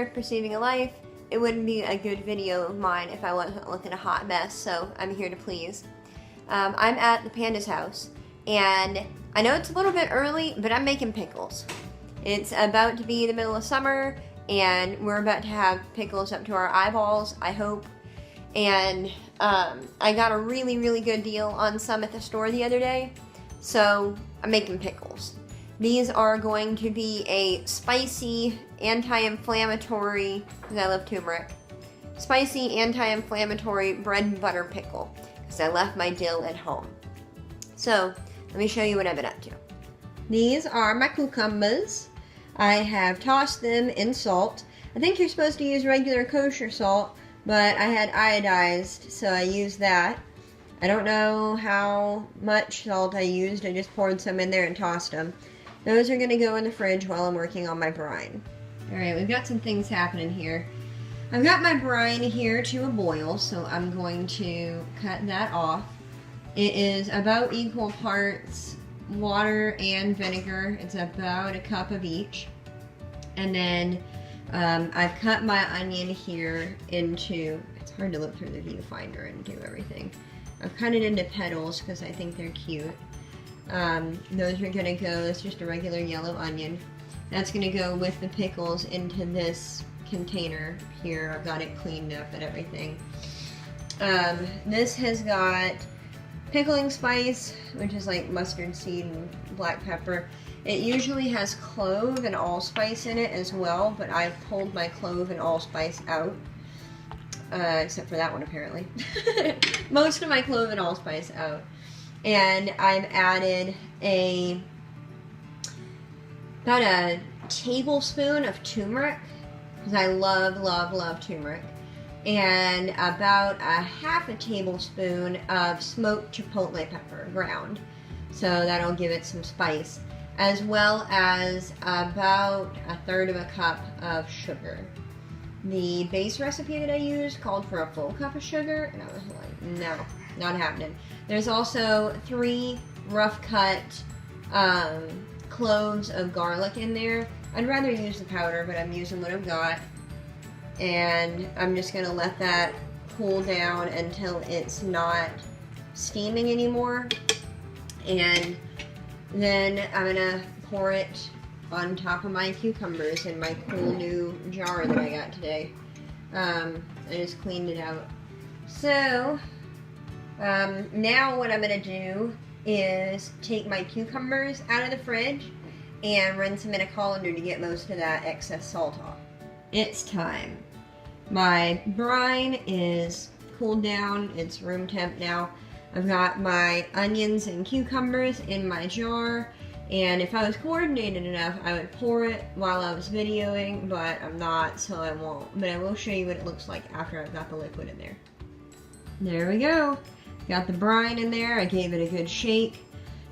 here, Perceiving a Life. It wouldn't be a good video of mine if I wasn't looking a hot mess, so I'm here to please. I'm at the Panda's house, and I know it's a little bit early, but I'm making pickles. It's about to be the middle of summer, and we're about to have pickles up to our eyeballs, I hope. And I got a really, really good deal on some at the store the other day, so I'm making pickles. These are going to be a spicy, anti-inflammatory, because I love turmeric, spicy, anti-inflammatory bread and butter pickle, because I left my dill at home. So, let me show you what I've been up to. These are my cucumbers. I have tossed them in salt. I think you're supposed to use regular kosher salt, but I had iodized, so I used that. I don't know how much salt I used. I just poured some in there and tossed them. Those are going to go in the fridge while I'm working on my brine. Alright, we've got some things happening here. I've got my brine here to a boil, so I'm going to cut that off. It is about equal parts water and vinegar. It's about a cup of each. And then I've cut my onion here into, it's hard to look through the viewfinder and do everything. I've cut it into petals because I think they're cute. Those are going to go, it's just a regular yellow onion. That's going to go with the pickles into this container here. I've got it cleaned up and everything. This has got pickling spice, which is like mustard seed and black pepper. It usually has clove and allspice in it as well, but I've pulled my clove and allspice out. Except for that one apparently. Most of my clove and allspice out. And I've added about a tablespoon of turmeric, because I love turmeric, and about a half a tablespoon of smoked chipotle pepper, ground, so that'll give it some spice, as well as about a third of a cup of sugar. The base recipe that I used called for a full cup of sugar, and I was like, no, not happening. There's also 3 rough cut cloves of garlic in there. I'd rather use the powder, but I'm using what I've got. And I'm just going to let that cool down until it's not steaming anymore. And then I'm going to pour it on top of my cucumbers in my cool new jar that I got today. I just cleaned it out. So, now what I'm going to do is take my cucumbers out of the fridge and rinse them in a colander to get most of that excess salt off. It's time. My brine is cooled down. It's room temp now. I've got my onions and cucumbers in my jar, and if I was coordinated enough, I would pour it while I was videoing, but I'm not, so I won't. But I will show you what it looks like after I've got the liquid in there. There we go. Got the brine in there. I gave it a good shake.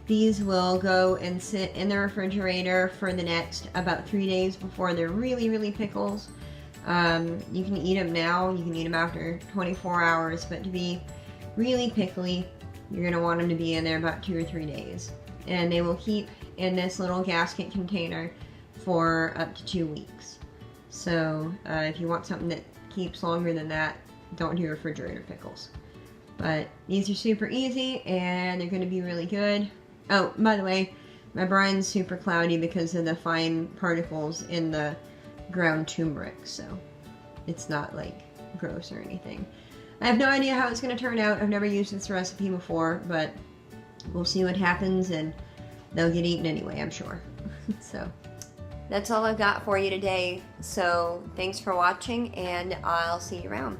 These will go and sit in the refrigerator for the next about 3 days before they're really pickles. You can eat them now. You can eat them after 24 hours, but to be really pickly, you're going to want them to be in there about 2 or 3 days. And they will keep in this little gasket container for up to 2 weeks. So if you want something that keeps longer than that, don't do refrigerator pickles. But these are super easy, and they're going to be really good. Oh, by the way, my brine's super cloudy because of the fine particles in the ground turmeric, so it's not like gross or anything. I have no idea how it's going to turn out. I've never used this recipe before, but we'll see what happens, and they'll get eaten anyway, I'm sure. So, that's all I've got for you today. So, thanks for watching, and I'll see you around.